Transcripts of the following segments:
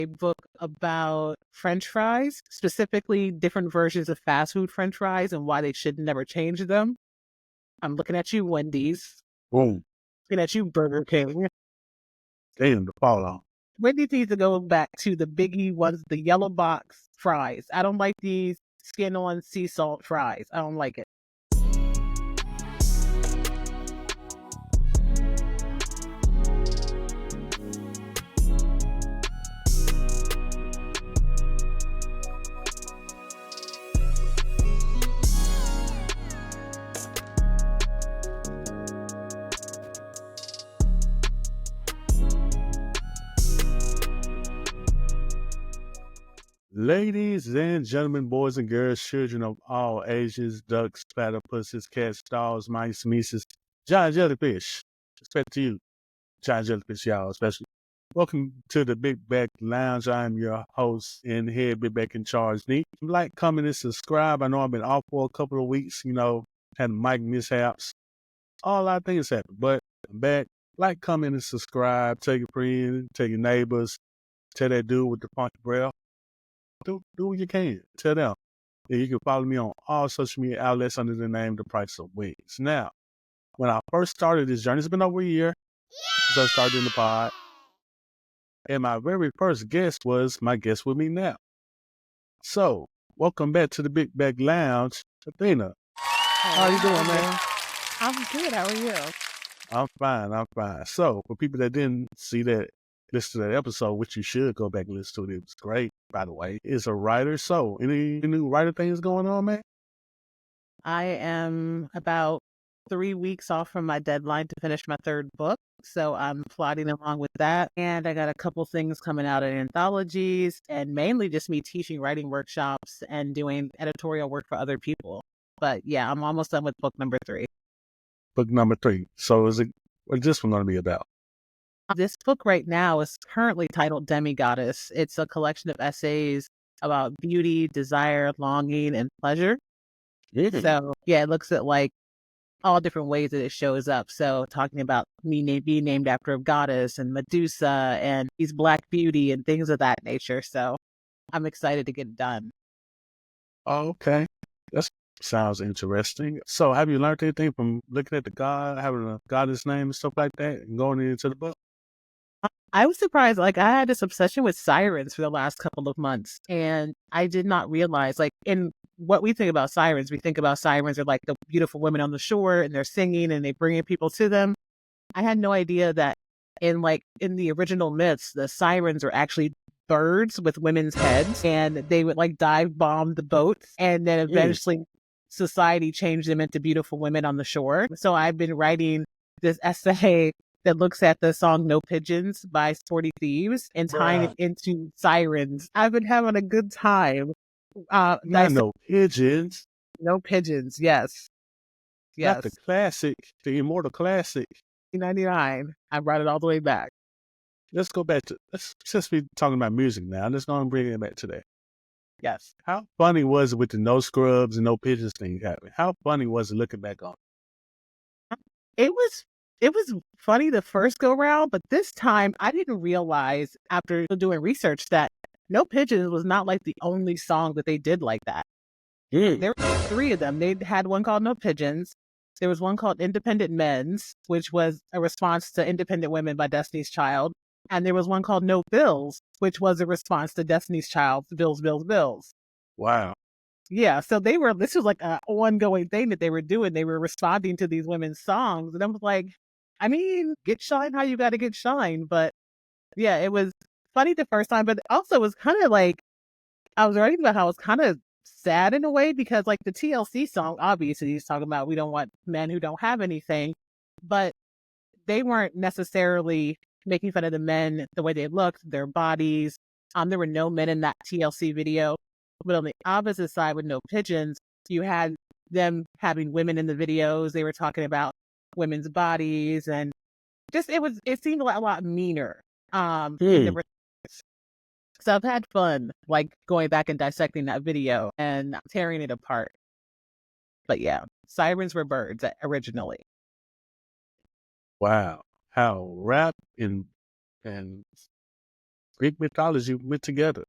book about French fries, specifically different versions of fast food French fries and why they should never change them. I'm looking at you, Wendy's. Boom. Looking at you, Burger King. Damn, the fall off. Wendy's needs to go back to the biggie ones, the yellow box fries. I don't like these skin on sea salt fries. I don't like it. Ladies and gentlemen, boys and girls, children of all ages, ducks, platypuses, cats, dogs, mice, mices, giant jellyfish. Respect to you, giant jellyfish, y'all, especially. Welcome to the Big Back Lounge. I'm your host and head Big Back in charge, Neat. Like, comment, and subscribe. I know I've been off for a couple of weeks, had mic mishaps. All our things happen, but I'm back. Like, comment, and subscribe. Tell your friends, tell your neighbors, tell that dude with the funky breath. Do what you can. Tell them. And you can follow me on all social media outlets under the name The Price of Wings. Now, when I first started this journey, it's been over a year since I started in the pod. And my very first guest was my guest with me now. So, welcome back to the Big Back Lounge, Athena. How you doing, man? I'm good. How are you? I'm fine. So, for people that didn't see that, listen to that episode, which you should go back and listen to it. It was great, by the way. Is a writer. So, any new writer things going on, man? I am about 3 weeks off from my deadline to finish my third book. So I'm plodding along with that. And I got a couple things coming out in anthologies and mainly just me teaching writing workshops and doing editorial work for other people. But yeah, I'm almost done with book number 3. Book number 3. So what's this one going to be about? This book right now is currently titled Demigoddess. It's a collection of essays about beauty, desire, longing, and pleasure. So yeah, it looks at like all different ways that it shows up. So talking about me being named after a goddess and Medusa and these Black beauty and things of that nature. So I'm excited to get it done. Oh, okay. That sounds interesting. So have you learned anything from looking at the god, having a goddess name and stuff like that and going into the book? I was surprised. Like, I had this obsession with sirens for the last couple of months, and I did not realize, like, in what we think about sirens are like the beautiful women on the shore and they're singing and they bringing people to them. I had no idea that in the original myths, the sirens are actually birds with women's heads, and they would like dive bomb the boats, and then eventually society changed them into beautiful women on the shore. So I've been writing this essay that looks at the song No Pigeons by Sporty Thieves and tying it into sirens. I've been having a good time. No pigeons. No Pigeons, yes. Not the classic, the immortal classic. 1999. I brought it all the way back. Let's go back to, since we're talking about music now, let's go and bring it back today. Yes. How funny was it with the no scrubs and no pigeons thing happening? How funny was it looking back on it? It was funny the first go round, but this time I didn't realize after doing research that No Pigeons was not like the only song that they did like that. There were 3 of them. They had one called No Pigeons. There was one called Independent Men's, which was a response to Independent Women by Destiny's Child. And there was one called No Bills, which was a response to Destiny's Child's Bills, Bills, Bills. Wow. Yeah, so this was like an ongoing thing that they were doing. They were responding to these women's songs. And I was like, I mean, get shine how you got to get shine. But yeah, it was funny the first time, but also it was kind of like, I was writing about how it was kind of sad in a way because like the TLC song, obviously he's talking about we don't want men who don't have anything, but they weren't necessarily making fun of the men, the way they looked, their bodies. There were no men in that TLC video. But on the opposite side with No Pigeons, you had them having women in the videos. They were talking about women's bodies and just it seemed a lot meaner. In the so I've had fun like going back and dissecting that video and tearing it apart. But yeah, sirens were birds originally. Wow. How rap and Greek mythology went together.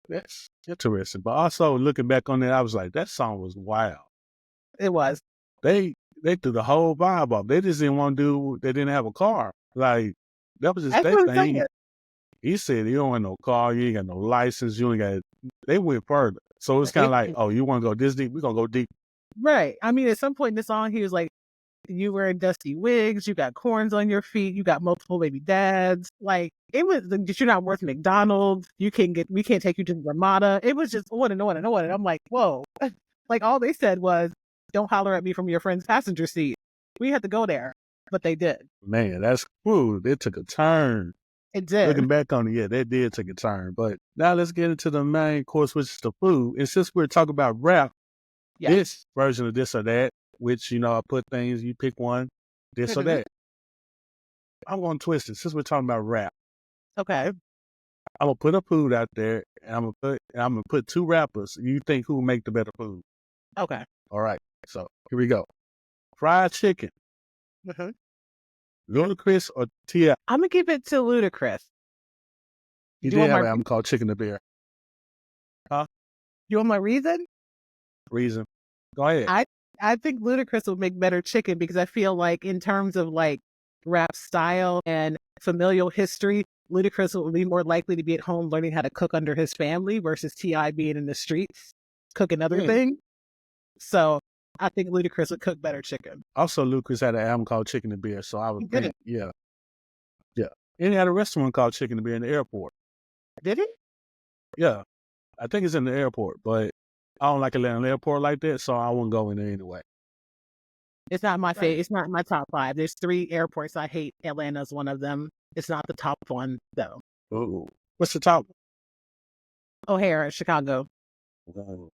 That's interesting. But also looking back on that, I was like, that song was wild. It was. They threw the whole vibe off. They just didn't want to do. They didn't have a car. Like that was just That's their what I'm thing. saying. He said, "You don't want no car. You ain't got no license. You ain't got." They went further. So it's kind of like, "Oh, you want to go this deep? We're gonna go deep." Right. I mean, at some point in the song, he was like, "You wearing dusty wigs. You got corns on your feet. You got multiple baby dads. Like it was. You're not worth McDonald's. We can't take you to the Ramada." It was just on and on and on. And I'm like, whoa. Like all they said was, "Don't holler at me from your friend's passenger seat." We had to go there, but they did. Man, that's cool. They took a turn. It did. Looking back on it, yeah, they did take a turn. But now let's get into the main course, which is the food. And since we're talking about rap, this version of this or that, which, I put things, you pick one, this or that. I'm going to twist it. Since we're talking about rap. Okay. I'm going to put a food out there, and I'm going to put two rappers. You think who make the better food? Okay. All right. So here we go. Fried chicken. Ludacris or T.I.? I'm going to give it to Ludacris. He did have an album called Chicken the Bear. Huh? You want my reason? Reason. Go ahead. I think Ludacris would make better chicken because I feel like in terms of like rap style and familial history, Ludacris would be more likely to be at home learning how to cook under his family versus T.I. being in the streets cooking other things. So I think Ludacris would cook better chicken. Also, Ludacris had an album called Chicken the Bear, so I would think, yeah. And he had a restaurant called Chicken the Bear in the airport. Did he? Yeah. I think it's in the airport, but I don't like Atlanta airport like that, so I wouldn't go in there anyway. It's not my favorite. It's not my top 5. There's 3 airports I hate. Atlanta's one of them. It's not the top one, though. Ooh. What's the top? O'Hare, Chicago.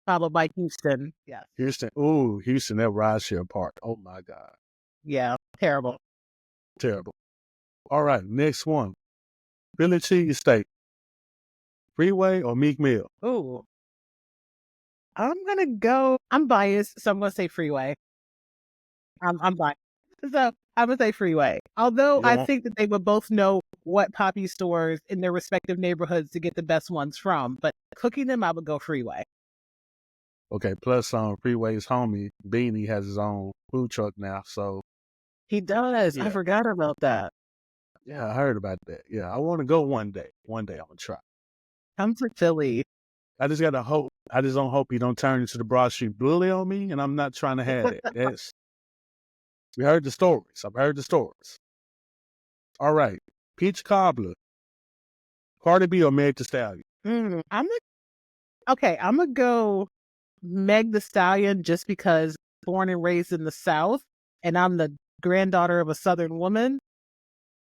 Followed by Houston. Yeah. Houston. Ooh, Houston, that rideshare park. Oh, my God. Yeah. Terrible. Terrible. All right, next one. Philly cheesesteak. Freeway or Meek Mill? Ooh. I'm biased, so I'm going to say Freeway. I'm biased. So I'm going to say Freeway. Although I think that they would both know what Poppy stores in their respective neighborhoods to get the best ones from. But cooking them, I would go Freeway. Okay, plus Freeway's homie, Beanie, has his own food truck now, so. He does. Yeah. I forgot about that. Yeah, I heard about that. Yeah, I want to go one day. One day I'm going to try. Come to Philly. I just got to hope. I just don't hope he don't turn into the Broad Street Bully on me, and I'm not trying to have that. We heard the stories. I've heard the stories. All right. Peach Cobbler. Cardi B or Meg Thee Stallion? I'm going to go Meg Thee Stallion just because born and raised in the South, and I'm the granddaughter of a Southern woman.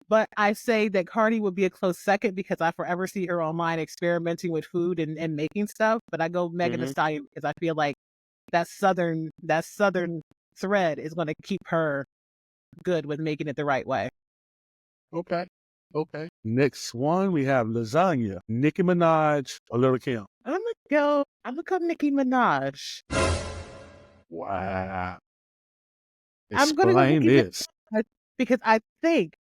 But I say that Cardi would be a close second because I forever see her online experimenting with food and making stuff. But I go Megan Thee Stallion because I feel like that southern thread is going to keep her good with making it the right way. Okay. Next one, we have lasagna. Nicki Minaj or Lil' Kim? I'm gonna go Nicki Minaj. Wow. I'm gonna go Nicki Minaj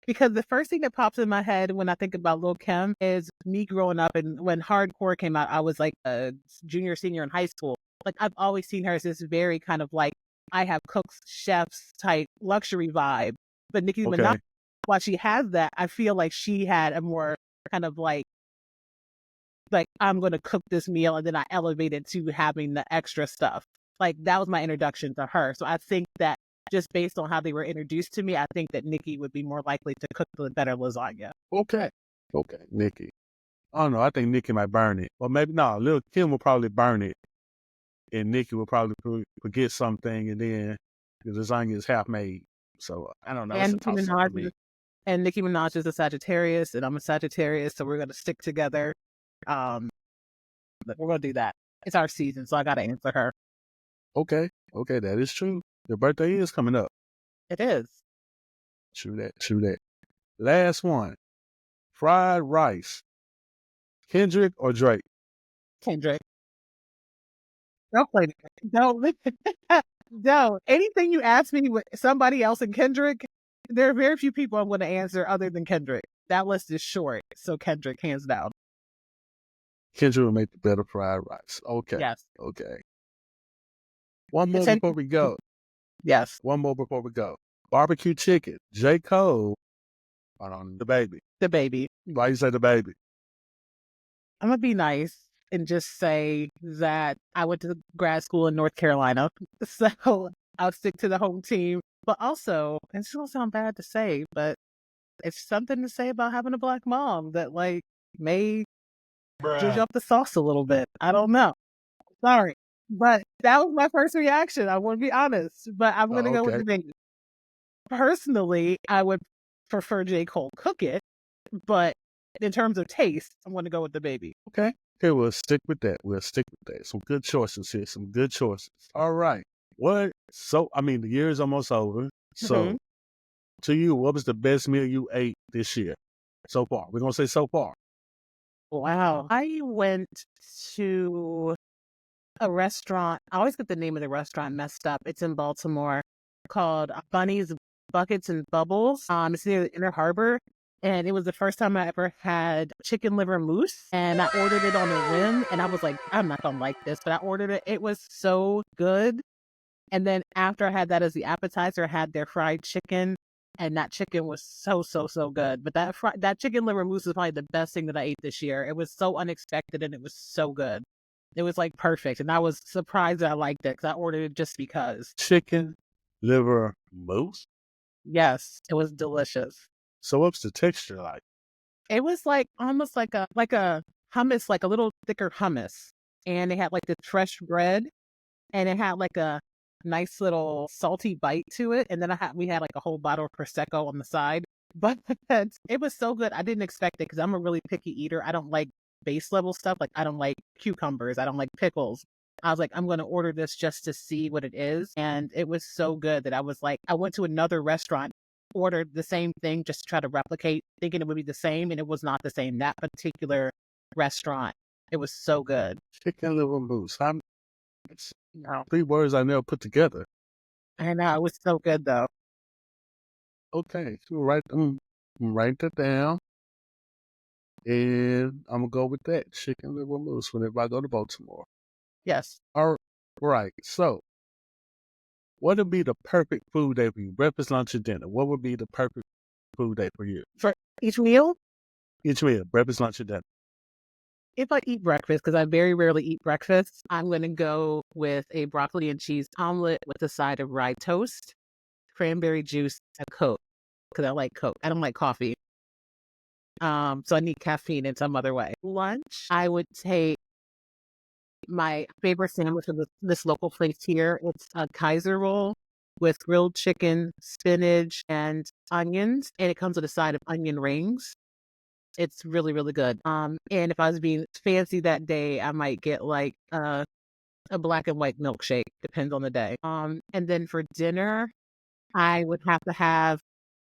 because the first thing that pops in my head when I think about Lil' Kim is me growing up, and when hardcore came out, I was like a junior, senior in high school. Like I've always seen her as this very kind of like I have cooks, chefs type luxury vibe. But Nicki Minaj, while she has that, I feel like she had a more kind of like I'm going to cook this meal and then I elevated to having the extra stuff. Like that was my introduction to her. So I think that just based on how they were introduced to me, I think that Nicki would be more likely to cook the better lasagna. Okay, Nicki. I don't know. I think Nicki might burn it. Or maybe, no, Lil' Kim will probably burn it. And Nicki will probably forget something, and then the lasagna is half made. So I don't know. And Nicki Minaj is a Sagittarius, and I'm a Sagittarius, so we're going to stick together. We're going to do that. It's our season, so I got to answer her. Okay, that is true. Your birthday is coming up. It is. True that. Last one. Fried rice. Kendrick or Drake? Kendrick. Don't play that. No. Anything you ask me with somebody else and Kendrick, there are very few people I'm going to answer other than Kendrick. that list is short. So Kendrick, hands down. Kendra will make the better fried rice. Okay. Yes. Okay. One more Atten- before we go. yes. One more before we go. Barbecue chicken. J. Cole. Hold on. The baby. The baby. Why you say the baby? I'm gonna be nice and just say that I went to grad school in North Carolina, so I'll stick to the home team. But also, and it's gonna sound bad to say, but it's something to say about having a black mom that like may judge up the sauce a little bit. I don't know. Sorry, but that was my first reaction. I want to be honest, but I'm gonna Oh, go with okay. the baby. Personally, I would prefer J. Cole cook it, but in terms of taste, I'm gonna go with the baby. Okay. Okay, we'll stick with that. We'll stick with that. Some good choices here. Some good choices. All right. What? So, I mean, the year is almost over. So, to you, what was the best meal you ate this year so far? We're going to say so far. Wow. I went to a restaurant. I always get the name of the restaurant messed up. It's in Baltimore called Bunny's Buckets and Bubbles. It's near the Inner Harbor. And it was the first time I ever had chicken liver mousse. And I ordered it on a whim. And I was like, I'm not going to like this. But I ordered it. It was so good. And then after I had that as the appetizer, I had their fried chicken. And that chicken was so, so, so good. But that chicken liver mousse is probably the best thing that I ate this year. It was so unexpected and it was so good. It was like perfect. And I was surprised that I liked it because I ordered it just because. Chicken liver mousse. Yes, it was delicious. So, what's the texture like? It was like almost like a hummus, like a little thicker hummus. And it had like the fresh bread and it had like a nice little salty bite to it. And then we had like a whole bottle of Prosecco on the side. But it was so good. I didn't expect it because I'm a really picky eater. I don't like base level stuff. Like I don't like cucumbers. I don't like pickles. I was like, I'm going to order this just to see what it is. And it was so good that I was like, I went to another restaurant, ordered the same thing just to try to replicate, thinking it would be the same. And it was not the same. That particular restaurant, it was so good. Chicken liver mousse. It's 3 words I never put together. I know. It was so good though. Okay, so write that down. And I'm going to go with that. Chicken liver mousse whenever I go to Baltimore. Yes. All right. So, what would be the perfect food day for you? Breakfast, lunch, or dinner? What would be the perfect food day for you? For each meal, Each meal, breakfast, lunch, or dinner. if I eat breakfast, because I very rarely eat breakfast, I'm going to go with a broccoli and cheese omelet with a side of rye toast, cranberry juice, and Coke, because I like Coke. I don't like coffee. So I need caffeine in some other way. Lunch, I would take my favorite sandwich of this local place here. It's a Kaiser roll with grilled chicken, spinach, and onions, and it comes with a side of onion rings. It's really, really good. And if I was being fancy that day, I might get like a black and white milkshake, depends on the day. And then for dinner, I would have to have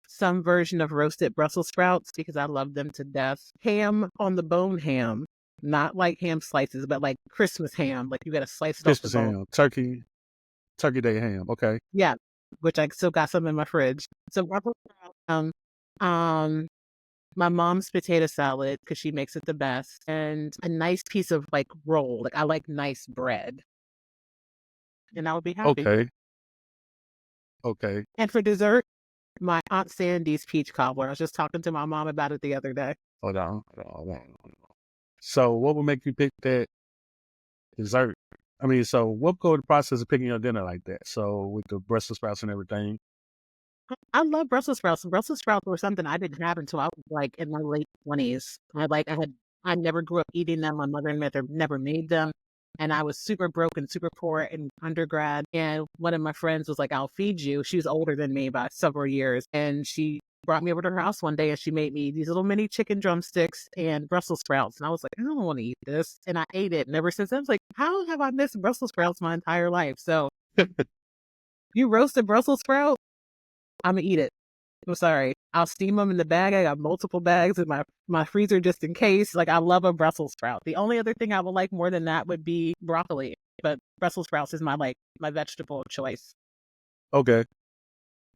some version of roasted Brussels sprouts because I love them to death. Ham on the bone ham, not like ham slices, but like Christmas ham. Like you got to slice it off the Christmas bone. ham, turkey day ham. Okay. Yeah, which I still got some in my fridge. So Brussels sprouts, um, my mom's potato salad because she makes it the best, and a nice piece of like roll. Like I like nice bread, and I would be happy. Okay. Okay. And for dessert, my Aunt Sandy's peach cobbler. I was just talking to my mom about it the other day. Hold on. So, what would make you pick that dessert? I mean, so what go the process of picking your dinner like that? So, with the Brussels sprouts and everything. I love Brussels sprouts. Brussels sprouts were something I didn't have until I was like in my late 20s. I never grew up eating them. My mother and mother never made them. And I was super broke and super poor in undergrad. And one of my friends was like, I'll feed you. She was older than me by several years. And she brought me over to her house one day and she made me these little mini chicken drumsticks and Brussels sprouts. And I was like, I don't want to eat this. And I ate it. And ever since I was like, how have I missed Brussels sprouts my entire life? So you roasted Brussels sprout? I'm gonna eat it. I'm sorry. I'll steam them in the bag. I got multiple bags in my freezer just in case. Like I love a Brussels sprout. The only other thing I would like more than that would be broccoli. But Brussels sprouts is my vegetable of choice. Okay.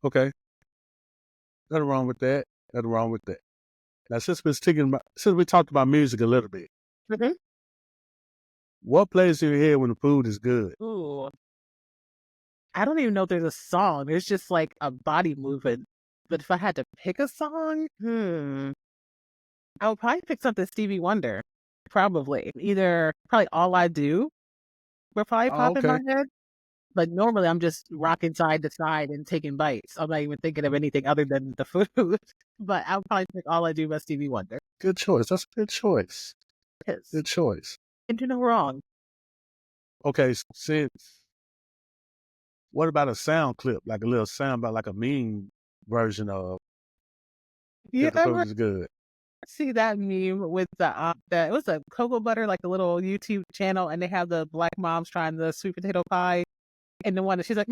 Okay. Nothing wrong with that. Nothing wrong with that. Now, since we talked about music a little bit, Mm-hmm. what plays in your head when the food is good? Ooh, I don't even know if there's a song. It's just like a body movement. But if I had to pick a song, I would probably pick something Stevie Wonder. Probably. Probably All I Do would probably Oh, pop in okay. my head. But normally I'm just rocking side to side and taking bites. I'm not even thinking of anything other than the food. But I would probably pick All I Do by Stevie Wonder. Good choice. That's a good choice. Yes. Good choice. And you know wrong. Okay, since what about a sound clip, like a little sound about like a meme version of You if the food ever is good? see that meme with it was a cocoa butter, like a little YouTube channel, and they have the black moms trying the sweet potato pie, and the one that she's like,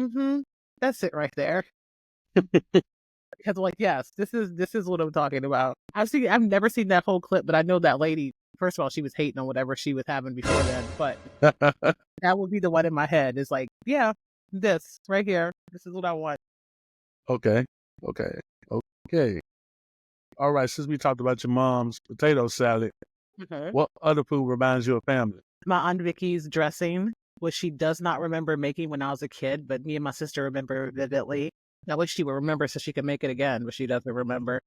that's it right there. Because like, yes, this is what I'm talking about. I've never seen that whole clip, but I know that lady. First of all, she was hating on whatever she was having before then, but that would be the one in my head. It's like, yeah, this right here. This is what I want. Okay. Okay. Okay. All right. Since we talked about your mom's potato salad, Okay. what other food reminds you of family? My Aunt Vicky's dressing, which she does not remember making when I was a kid, but me and my sister remember vividly. I wish she would remember so she could make it again, but she doesn't remember.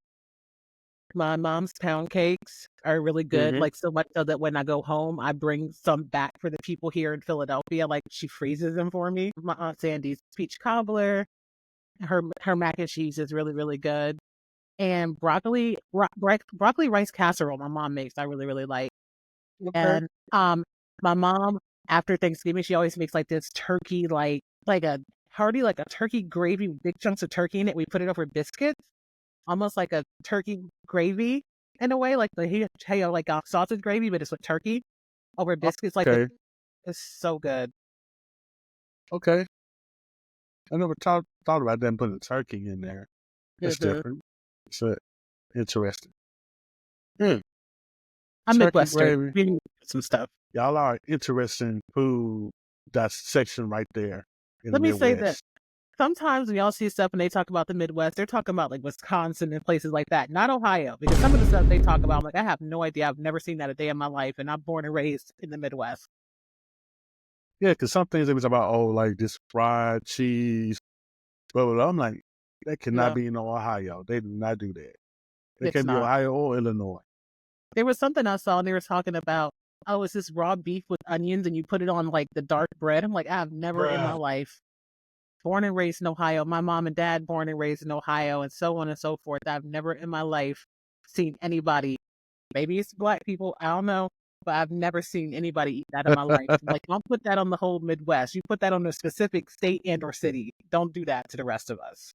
My mom's pound cakes are really good, Mm-hmm. like so much so that when I go home, I bring some back for the people here in Philadelphia. Like she freezes them for me. My Aunt Sandy's peach cobbler, her mac and cheese is really, really good. And broccoli rice casserole my mom makes, I really, really like. Okay. And my mom after Thanksgiving, she always makes like this turkey, like a hearty, like a turkey gravy, with big chunks of turkey in it. We put it over biscuits, almost like a turkey gravy in a way, like like a sausage gravy, but it's with turkey over biscuits. Like Okay. it's so good. Okay. I never thought about them putting turkey in there. That's Mhm. different. It's interesting. Hmm. I'm Turkey Midwestern. gravy. We need some stuff. Y'all are interesting food. That section right there in the Let me say that Midwest. sometimes when y'all see stuff and they talk about the Midwest, they're talking about like Wisconsin and places like that, not Ohio. Because some of the stuff they talk about, I'm like, I have no idea. I've never seen that a day in my life, and I'm born and raised in the Midwest. Yeah, because some things they was about, oh, like this fried cheese. But I'm like, that cannot No, be in Ohio. They do not do that. It it's can be not. Ohio or Illinois. There was something I saw and they were talking about, oh, it's this raw beef with onions and you put it on like the dark bread. I'm like, I've never in my Bruh. life, born and raised in Ohio, my mom and dad born and raised in Ohio, and so on and so forth. I've never in my life seen anybody, maybe it's black people, I don't know, but I've never seen anybody eat that in my life. Like, don't put that on the whole Midwest. You put that on a specific state and or city. Don't do that to the rest of us.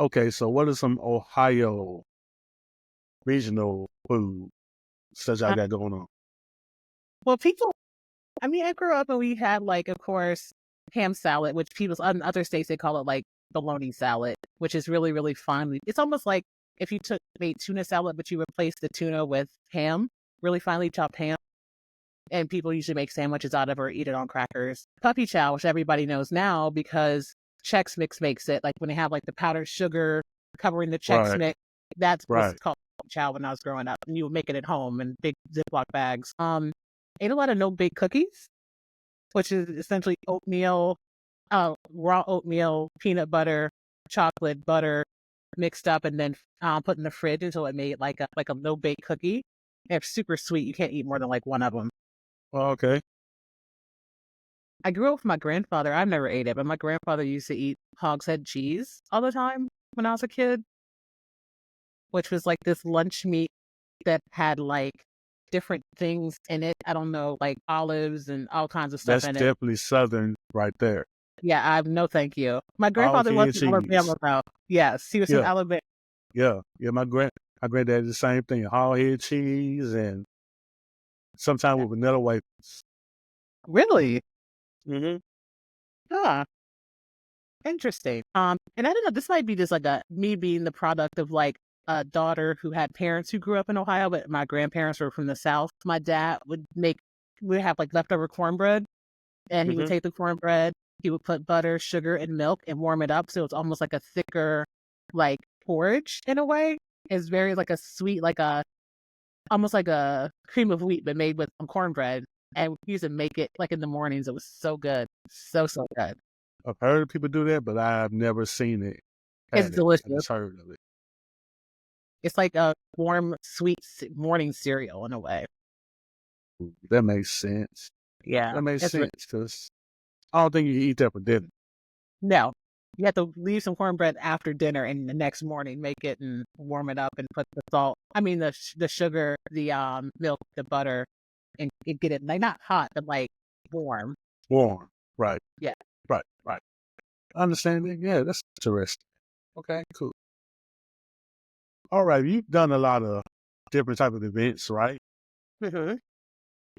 Okay, so what are some Ohio regional food stuff y'all Uh, got going on? well, I mean, I grew up and we had like, of course, ham salad, which people in other states they call it like bologna salad, which is really, really fine. It's almost like if you made tuna salad, but you replaced the tuna with ham, really finely chopped ham. And people usually make sandwiches out of it or eat it on crackers. Puppy chow, which everybody knows now because Chex Mix makes it, like when they have like the powdered sugar covering the Chex Right, Mix, that's what's right. called puppy chow when I was growing up. And you would make it at home in big Ziploc bags. Ate a lot of no-bake cookies, which is essentially oatmeal, raw oatmeal, peanut butter, chocolate, butter mixed up and then put in the fridge until it made like a no-bake cookie. They're super sweet. You can't eat more than like one of them. Well, okay. I grew up with my grandfather. I've never ate it, but my grandfather used to eat hog's head cheese all the time when I was a kid, which was like this lunch meat that had like different things in it. I don't know, like olives and all kinds of stuff That's in it. definitely Southern right there. Yeah, I've no thank you. My Hog grandfather was head from cheese. Alabama though. Yes, he was from Yeah, Alabama. yeah. My granddad did the same thing. Hog head cheese and sometimes with vanilla wafers. Really? Mm-hmm. Huh. Interesting. And I don't know, this might be just like a me being the product of like a daughter who had parents who grew up in Ohio, but my grandparents were from the South. My dad would have like leftover cornbread, and he would Mm-hmm. take the cornbread, he would put butter, sugar, and milk and warm it up. So it's almost like a thicker, like porridge in a way. It's very like a sweet, almost like a cream of wheat, but made with cornbread. And we used to make it like in the mornings. It was so good. So, so good. I've heard of people do that, but I've never seen it, It's had it. I delicious. just heard of it. It's like a warm, sweet morning cereal in a way. Ooh, that makes sense. Yeah. That makes It's sense because I don't think you can eat that for dinner. No, you have to leave some cornbread after dinner and the next morning make it and warm it up and put the salt. I mean the sugar, the milk, the butter, and get it like not hot but like warm. Warm. Right. Yeah. Right. Right. Understanding? Yeah, that's interesting. Okay, cool. All right, you've done a lot of different type of events, right? Mm-hmm.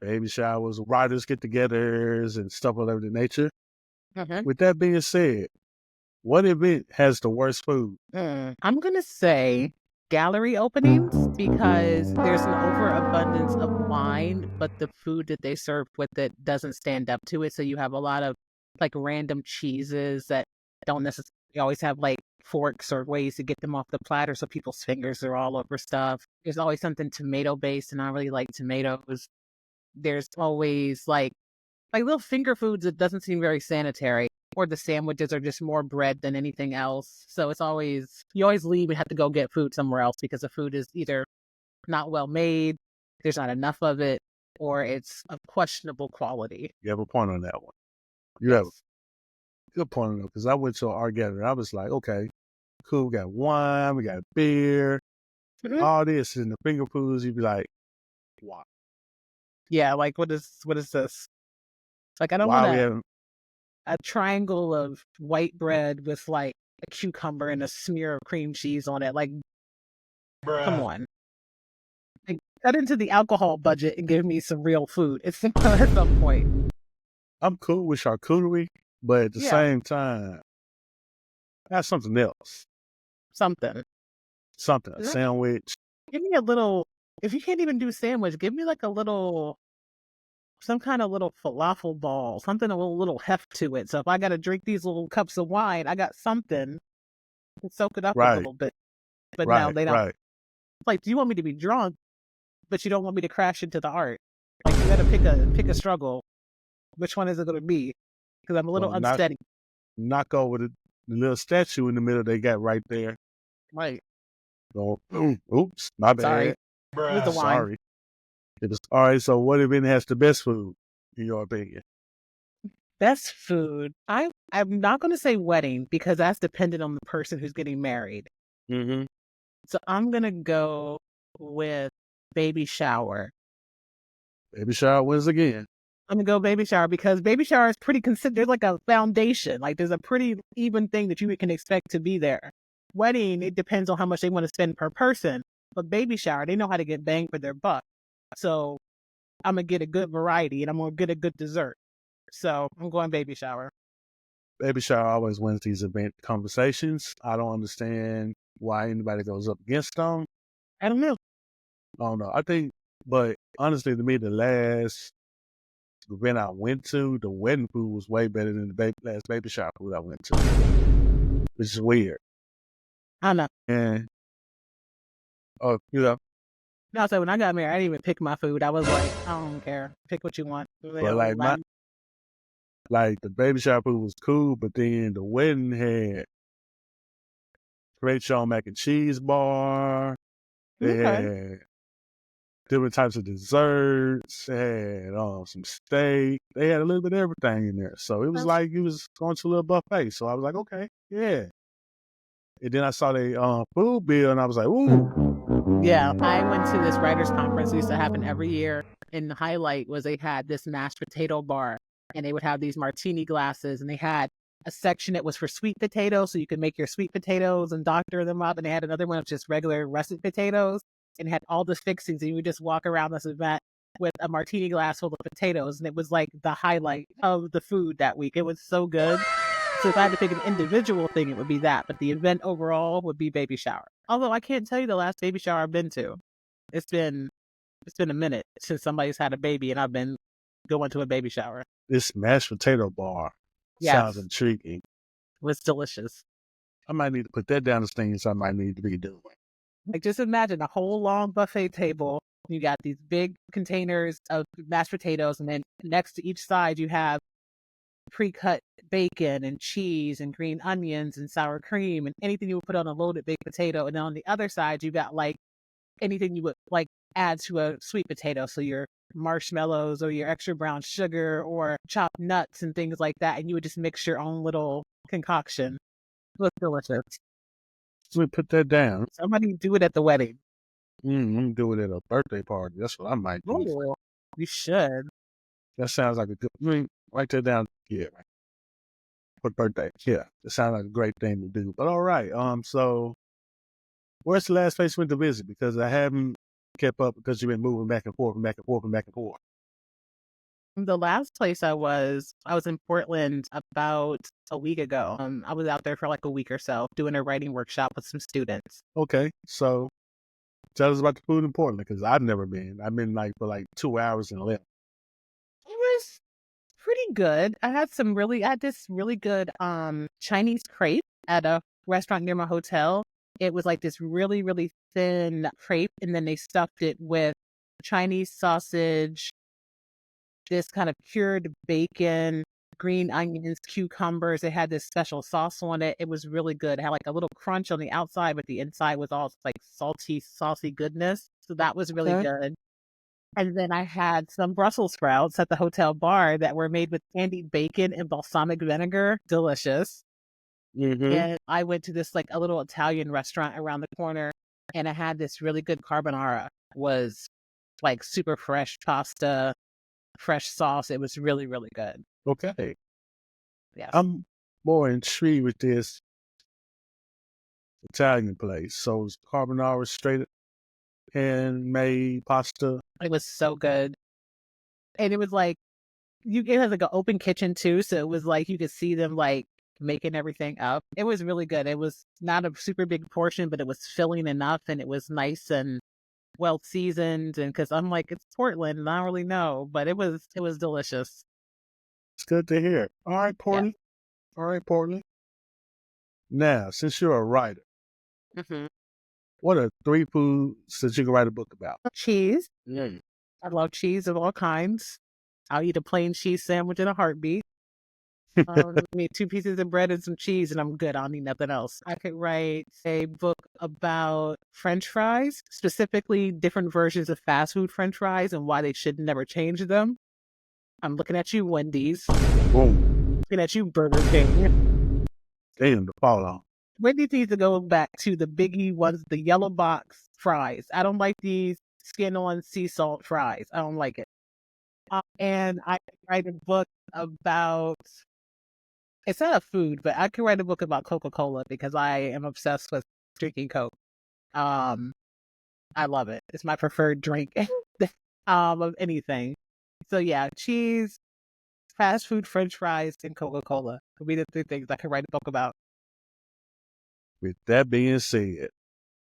Baby showers, writers get-togethers, and stuff of that nature. Mm-hmm. With that being said, what event has the worst food? I'm gonna say gallery openings because there's an overabundance of wine, but the food that they serve with it doesn't stand up to it. So you have a lot of like random cheeses that don't necessarily always have like forks or ways to get them off the platter, so people's fingers are all over stuff. There's always something tomato based, and I really like tomatoes. There's always like little finger foods that doesn't seem very sanitary, or the sandwiches are just more bread than anything else. So you always leave and have to go get food somewhere else because the food is either not well made, there's not enough of it, or it's of questionable quality. You have a point on that one. You have a Yes. good point on that because I went to an art gathering. I was like, okay, cool. We got wine, we got beer, Mhm. all this, and the finger foods. You'd be like, why? Yeah, like what is this? Like I don't Why want are we having? a triangle of white bread with like a cucumber and a smear of cream cheese on it. Like, come on. Like, cut into the alcohol budget and give me some real food. It's at some point. I'm cool with charcuterie, but at the Yeah, same time, have something else. something. Something, a sandwich. Give me a little. If you can't even do sandwich, give me like a little, some kind of little falafel ball, something a little heft to it. So if I got to drink these little cups of wine, I got something to soak it up a Right, little bit. But no, right, they don't. right. Like, do you want me to be drunk, but you don't want me to crash into the art? Like, you got to pick a struggle. Which one is it going to be? Because I'm a little Well, unsteady. knock over the little statue in the middle they got right there. Right. Go, oops, my Sorry. bad. It was the wine. Sorry. It was all right. So, what event has the best food in your opinion? Best food. I'm not going to say wedding because that's dependent on the person who's getting married. Mm-hmm. So I'm gonna go with baby shower. Baby shower wins again. I'm gonna go baby shower because baby shower is pretty consistent. There's like a foundation. Like there's a pretty even thing that you can expect to be there. Wedding, it depends on how much they want to spend per person. But baby shower, they know how to get bang for their buck. So I'm gonna get a good variety and I'm gonna get a good dessert. So I'm going baby shower. Baby shower always wins these event conversations. I don't understand why anybody goes up against them. I don't know. I don't know. I think, but honestly, to me, the last event I went to, the wedding food was way better than the last baby shower food I went to, which is weird. I don't know. And oh, you know, No, so when I got married, I didn't even pick my food. I was like, I don't care. Pick what you want. but like the baby shower food was cool, but then the wedding had great Sean mac and cheese bar. They Okay. had different types of desserts. They had some steak. They had a little bit of everything in there. So it was like you was going to a little buffet. So I was like, okay, yeah. And then I saw the food bill, and I was like, ooh. Yeah, I went to this writers conference. It used to happen every year. And the highlight was they had this mashed potato bar, and they would have these martini glasses, and they had a section that was for sweet potatoes, so you could make your sweet potatoes and doctor them up. And they had another one of just regular russet potatoes, and it had all the fixings. And you would just walk around this event with a martini glass full of potatoes, and it was like the highlight of the food that week. It was so good. So if I had to pick an individual thing, it would be that. But the event overall would be baby shower. Although I can't tell you the last baby shower I've been to. It's been a minute since somebody's had a baby and I've been going to a baby shower. This mashed potato bar sounds Yes, intriguing. it was delicious. I might need to put that down as things I might need to be doing. Like, just imagine a whole long buffet table. You got these big containers of mashed potatoes, and then next to each side, you have pre-cut bacon and cheese and green onions and sour cream and anything you would put on a loaded baked potato. And then on the other side, you got like anything you would like add to a sweet potato. So your marshmallows or your extra brown sugar or chopped nuts and things like that. And you would just mix your own little concoction. It was delicious. So we put that down. Somebody do it at the wedding. I'm gonna do it at a birthday party. That's what I might do. Oh, you should. That sounds like a good. Write that down. Yeah, for birthday. Yeah, it sounds like a great thing to do. But all right. So where's the last place you went to visit? Because I haven't kept up because you've been moving back and forth and back and forth and back and forth. The last place I was in Portland about a week ago. I was out there for like a week or so doing a writing workshop with some students. Okay, so tell us about the food in Portland because I've never been. I've been like for like 2 hours and left. It was pretty good. I had this really good Chinese crepe at a restaurant near my hotel. It was like this really, really thin crepe, and then they stuffed it with Chinese sausage, this kind of cured bacon, green onions, cucumbers. It had this special sauce on it. It was really good. It had like a little crunch on the outside, but the inside was all like salty, saucy goodness. So that was really Okay. good. And then I had some Brussels sprouts at the hotel bar that were made with candied bacon and balsamic vinegar. Delicious. Mm-hmm. And I went to this like a little Italian restaurant around the corner, and I had this really good carbonara. Was like super fresh pasta, fresh sauce. It was really, really good. Okay. Yes. I'm more intrigued with this Italian place. So it's carbonara straight handmade pasta. It was so good. And it was like it has like an open kitchen too, so it was like you could see them like making everything up. It was really good. It was not a super big portion, but it was filling enough, and it was nice and well seasoned. And because I'm like, it's Portland and I don't really know, but it was delicious. It's good to hear. All right, Yeah. Portland. All right, Portland. Now, since you're a writer, Mm-hmm. what are 3 foods that you can write a book about? Cheese. I love cheese of all kinds. I'll eat a plain cheese sandwich in a heartbeat. I mean, 2 pieces of bread and some cheese, and I'm good. I don't need nothing else. I could write a book about French fries, specifically different versions of fast food French fries and why they should never change them. I'm looking at you, Wendy's. Boom. Looking at you, Burger King. Damn, the fall off. Wendy's needs to go back to the biggie ones, the yellow box fries. I don't like these skin on sea salt fries. I don't like it. And I could write a book about, it's not a food, but I could write a book about Coca-Cola because I am obsessed with drinking Coke. I love it. It's my preferred drink of anything. So yeah, cheese, fast food, French fries, and Coca-Cola would be the 3 things I could write a book about. With that being said,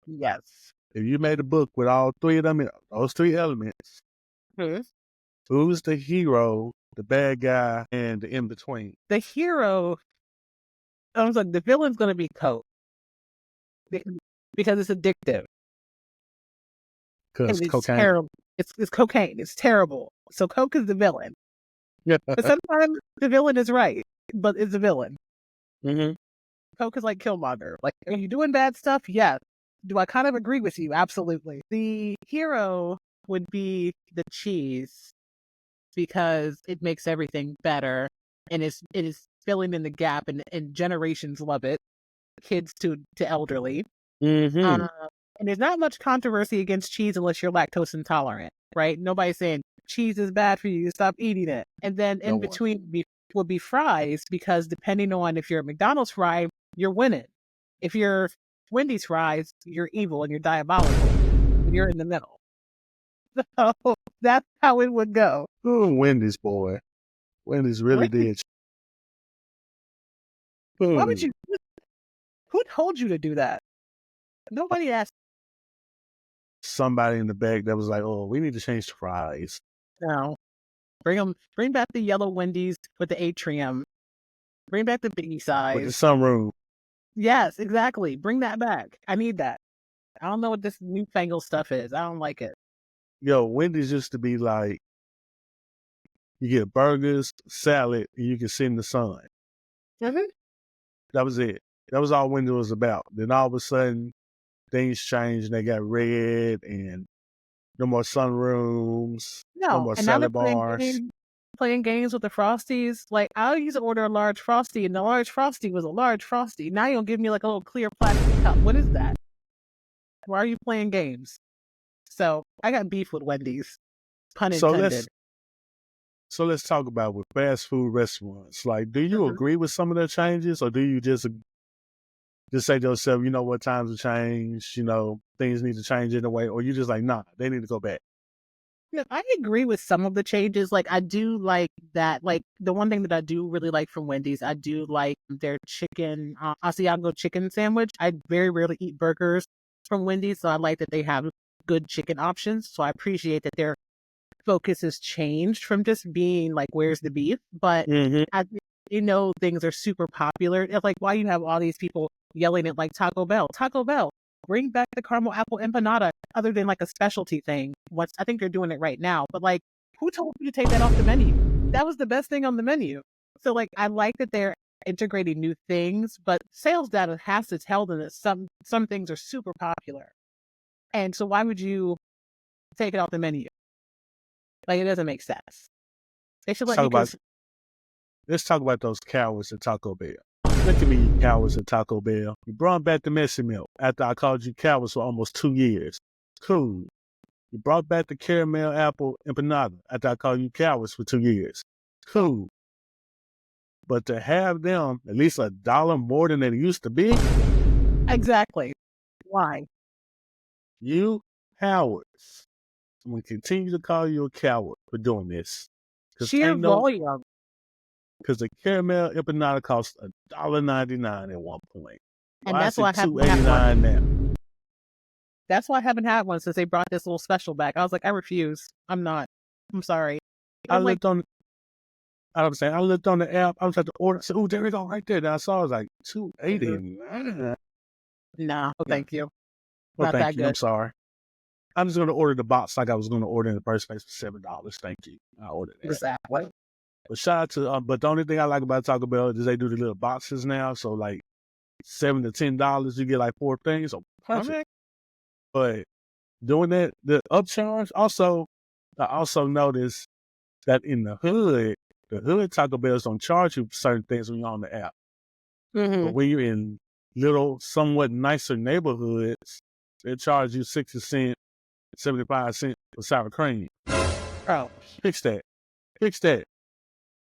Yes. if you made a book with all 3 of them, those 3 elements, who's the hero, the bad guy, and the in-between? The hero, I was like, the villain's going to be Coke because it's addictive. Because And it's cocaine. terrible. It's cocaine. It's terrible. So Coke is the villain. Yeah. But sometimes the villain is right, but it's a villain. Mm-hmm. Coke is like Killmonger. Like, are you doing bad stuff? Yes. Do I kind of agree with you? Absolutely. The hero would be the cheese because it makes everything better, and it is filling in the gap, and generations love it, kids to elderly. Mm-hmm. And there's not much controversy against cheese unless you're lactose intolerant, right? Nobody's saying cheese is bad for you, stop eating it. And then in between would be fries, because depending on if you're a McDonald's fry, you're winning. If you're Wendy's fries, you're evil and you're diabolical. And you're in the middle. So that's how it would go. Oh, Wendy's boy. Wendy's really did. Why would you? Who told you to do that? Nobody asked. Somebody in the back that was like, "Oh, we need to change the fries." No, bring back the yellow Wendy's with the atrium. Bring back the biggie size With the sunroom. Yes, exactly. Bring that back. I need that. I don't know what this newfangled stuff is. I don't like it. Yo, Wendy's used to be like, you get burgers, salad, and you can sit in the sun. Mhm. That was it. That was all Wendy's was about. Then all of a sudden, things changed and they got red and no more sunrooms, no No, more and now they're salad bars. playing games with the Frosties. Like, I used to order a large Frosty, and the large Frosty was a large Frosty. Now you'll give me like a little clear plastic cup. What is that? Why are you playing games? So I got beef with Wendy's, pun So intended. let's talk about with fast food restaurants. Like, do you Mhm. agree with some of their changes, or do you just say to yourself, you know what, times have changed, things need to change in a way, or you just like, nah, they need to go back. Yeah, I agree with some of the changes. Like, I do like that. Like, the one thing that I do really like from Wendy's, I do like their chicken, Asiago chicken sandwich. I very rarely eat burgers from Wendy's, so I like that they have good chicken options. So I appreciate that their focus has changed from just being like, where's the beef? But Mm-hmm. I, things are super popular. It's like, why you have all these people yelling at like Taco Bell? Taco Bell, bring back the caramel apple empanada, other than like a specialty thing. I think they're doing it right now, but like, who told you to take that off the menu? That was the best thing on the menu. So like, I like that they're integrating new things, but sales data has to tell them that some things are super popular. And so why would you take it off the menu? Like, it doesn't make sense. They should Let's let talk you about those cowards at Taco Bell. Look at me, you cowards at Taco Bell. You brought back the messy milk after I called you cowards for almost 2 years. Cool. You brought back the caramel apple empanada after I called you cowards for 2 years. Cool. But to have them at least $1 more than it used to be, Exactly. Why? you cowards. I'm going to continue to call you a coward for doing this. Sheer volume. Because the caramel empanada cost $1.99 at one point. And Why that's is why it I haven't had one. $2.89 now? That's why I haven't had one since they brought this little special back. I was like, I refuse. I'm not. I'm sorry. I I'm like, looked on I looked on the app, I was at the order, I said, oh, there we go, right there. And I saw it was like $2.89. no, Yeah. thank you. Well, Not that thank you. I'm good. sorry. I'm just gonna order the box like I was gonna order in the first place for $7. Thank you. I ordered that. Exactly. But shout out to but the only thing I like about Taco Bell is they do the little boxes now. So like $7 to $10, you get like 4 things. So perfect. Okay. But doing that, the upcharge also, I also noticed that in the hood Taco Bells don't charge you for certain things when you're on the app. Mm-hmm. But when you're in little, somewhat nicer neighborhoods, they charge you 60 cents, 75 cents for sour cream. Oh, Fix that. Fix that.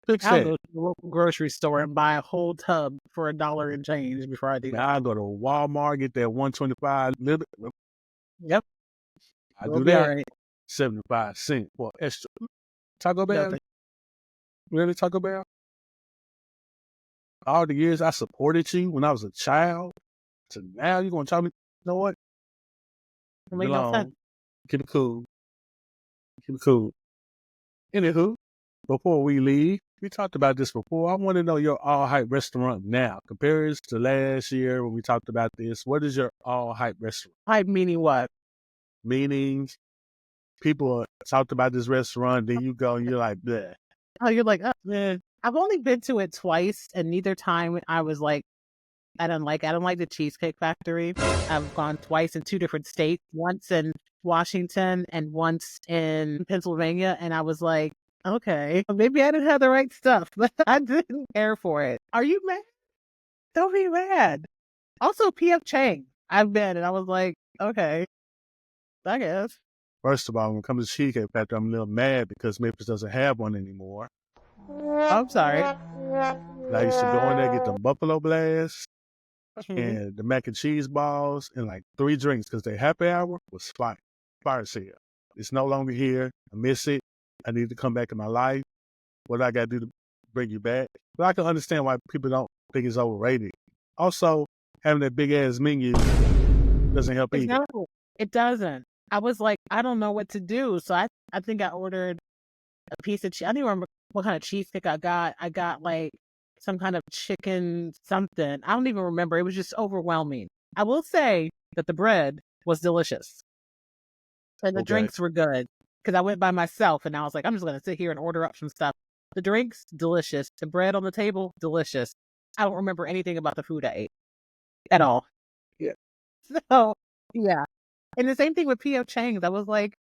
Fix I'll that. go to the local grocery store and buy a whole tub for $1 and change before I do that. Now I go to Walmart, get that 125 little. Yep. I We'll do be all that. right. 75 cents for extra. Taco Bell? Nothing. Really, Taco Bell? All the years I supported you when I was a child, to now you're gonna tell me, you know what? It'll make no sense. Keep it cool. Keep it cool. Anywho, before we leave, we talked about this before. I want to know your all hype restaurant now. Compared to last year when we talked about this, what is your all hype restaurant? Hype meaning what? Meaning people talked about this restaurant, then you go and you're like, bleh. Oh, you're like, oh, man. I've only been to it twice, and neither time I was like, I don't like the Cheesecake Factory. I've gone twice in 2 different states, once in Washington and once in Pennsylvania, and I was like, okay, maybe I didn't have the right stuff, but I didn't care for it. Are you mad? Don't be mad. Also, P.F. Chang, I've been, and I was like, okay, I guess. First of all, when it comes to Cheesecake Factory, I'm a little mad because Memphis doesn't have one anymore. I'm sorry. And I used to go in there, get the Buffalo Blast Mhm. and the mac and cheese balls and like 3 drinks because their happy hour was fire sale. It's no longer here. I miss it. I need to come back in my life. What I got to do to bring you back? But I can understand why people don't think it's overrated. Also, having that big ass menu doesn't help either. No, it doesn't. I was like, I don't know what to do. So I think I ordered a piece of cheese. I don't even remember what kind of cheesecake I got. I got like some kind of chicken something. I don't even remember. It was just overwhelming. I will say that the bread was delicious. And the Okay. drinks were good because I went by myself and I was like, I'm just going to sit here and order up some stuff. The drinks, delicious. The bread on the table, delicious. I don't remember anything about the food I ate at all. Yeah. So, yeah. And the same thing with P.F. Chang's. I was like,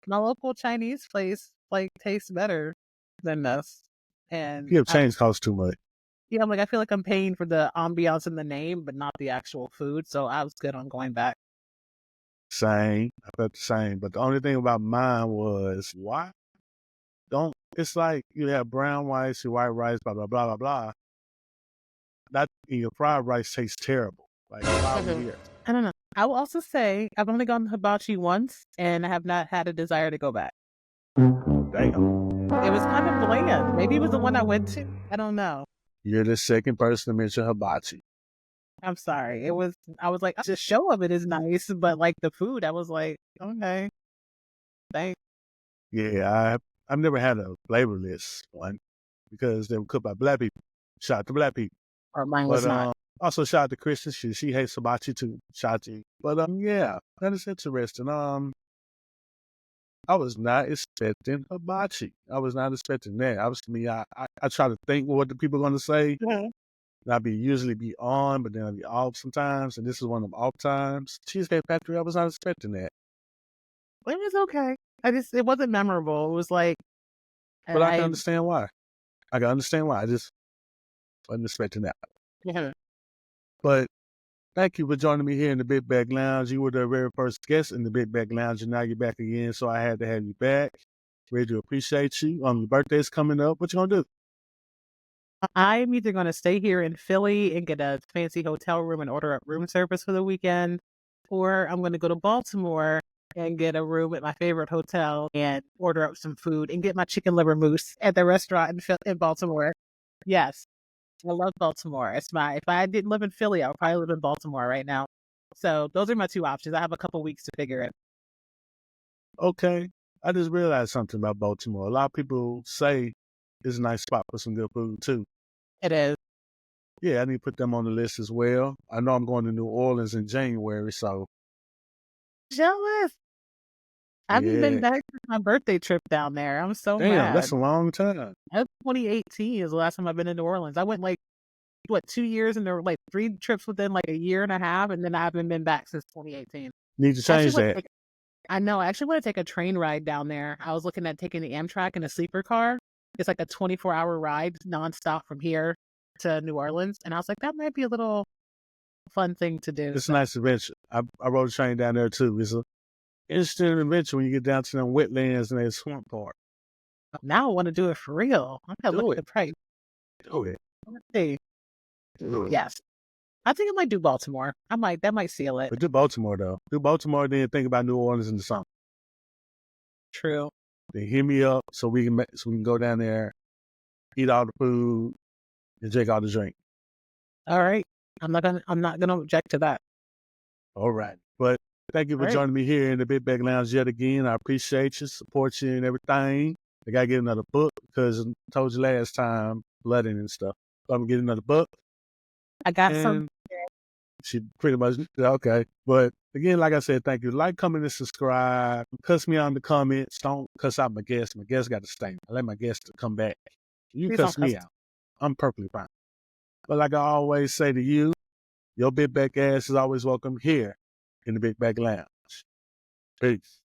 my local Chinese place like tastes better than this. And P.F. Chang's costs too much. yeah, I'm like, I feel like I'm paying for the ambiance and the name, but not the actual food. So I was good on going back. Same. I felt the same. But the only thing about mine was why don't it's like you have brown rice, your white rice, blah blah blah blah blah. That your fried rice tastes terrible. Like why are we Mhm. here? I don't know. I will also say I've only gone to hibachi once and I have not had a desire to go back. Damn. It was kind of bland. Maybe it was the one I went to. I don't know. You're the second person to mention hibachi. I'm sorry. I was like, the show of it is nice, but like the food, I was like, okay, thanks. Yeah, I've never had a flavorless one because they were cooked by black people. Shout out to black people. Or mine was But not. also shout out to Kristen. She hates hibachi too. Shout out to you. But yeah, that is interesting. I was not expecting hibachi. I was not expecting that. I try to think what the people are gonna say. Mhm. And I'd usually be on, but then I'd be off sometimes. And this is one of them off times. Cheesecake Factory, I was not expecting that. It was okay. It wasn't memorable. It was like, But I can I, understand why. I can understand why. I just wasn't expecting that. yeah. But thank you for joining me here in the Big Bag Lounge. You were the very first guest in the Big Bag Lounge, and now you're back again. So I had to have you back. Ready to appreciate you. Your birthday's coming up. What you gonna do? I'm either going to stay here in Philly and get a fancy hotel room and order up room service for the weekend, or I'm going to go to Baltimore and get a room at my favorite hotel and order up some food and get my chicken liver mousse at the restaurant in Baltimore. Yes, I love Baltimore. If I didn't live in Philly, I would probably live in Baltimore right now. So those are my two options. I have a couple weeks to figure it. Okay. I just realized something about Baltimore. A lot of people say it's a nice spot for some good food too. It is Yeah, I need to put them on the list as well. I know I'm going to New Orleans in January, so jealous. I haven't been yeah. back for my birthday trip down there. I'm so Damn, that's mad. a long time. 2018 is the last time I've been to New Orleans. I went like what 2 years and there were like 3 trips within like a year and a half, and then I haven't been back since 2018. Need to I actually change want to that. take I know I actually want to take a train ride down there. I was looking at taking the Amtrak in a sleeper car. It's like a 24-hour ride nonstop from here to New Orleans, and I was like, that might be a little fun thing to do. It's a So nice adventure. I rode a train down there too. It's a interesting adventure when you get down to them wetlands and that swamp part. now I want to do it for real. I gotta look Do at the it. price. Do it. Let's see. Do it. Yes, I think I might do Baltimore. That might seal it. But do Baltimore though. Do Baltimore, then think about New Orleans in the summer. True. Then hit me up so we can go down there, eat all the food, and drink all the drink. All right. I'm not gonna object to that. All right. But thank you All for right. joining me here in the Big Bag Lounge yet again. I appreciate you, support you and everything. I gotta get another book because I told you last time, flooding and stuff. So I'm gonna get another book. I got some. And she pretty much okay. But again, like I said, thank you. Like, comment, and subscribe. Cuss me out in the comments. Don't cuss out my guests. My guests got to stay. I let my guests to come back. You Please don't cuss cuss. me out. I'm perfectly fine. But like I always say to you, your big back ass is always welcome here in the Big Back Lounge. Peace.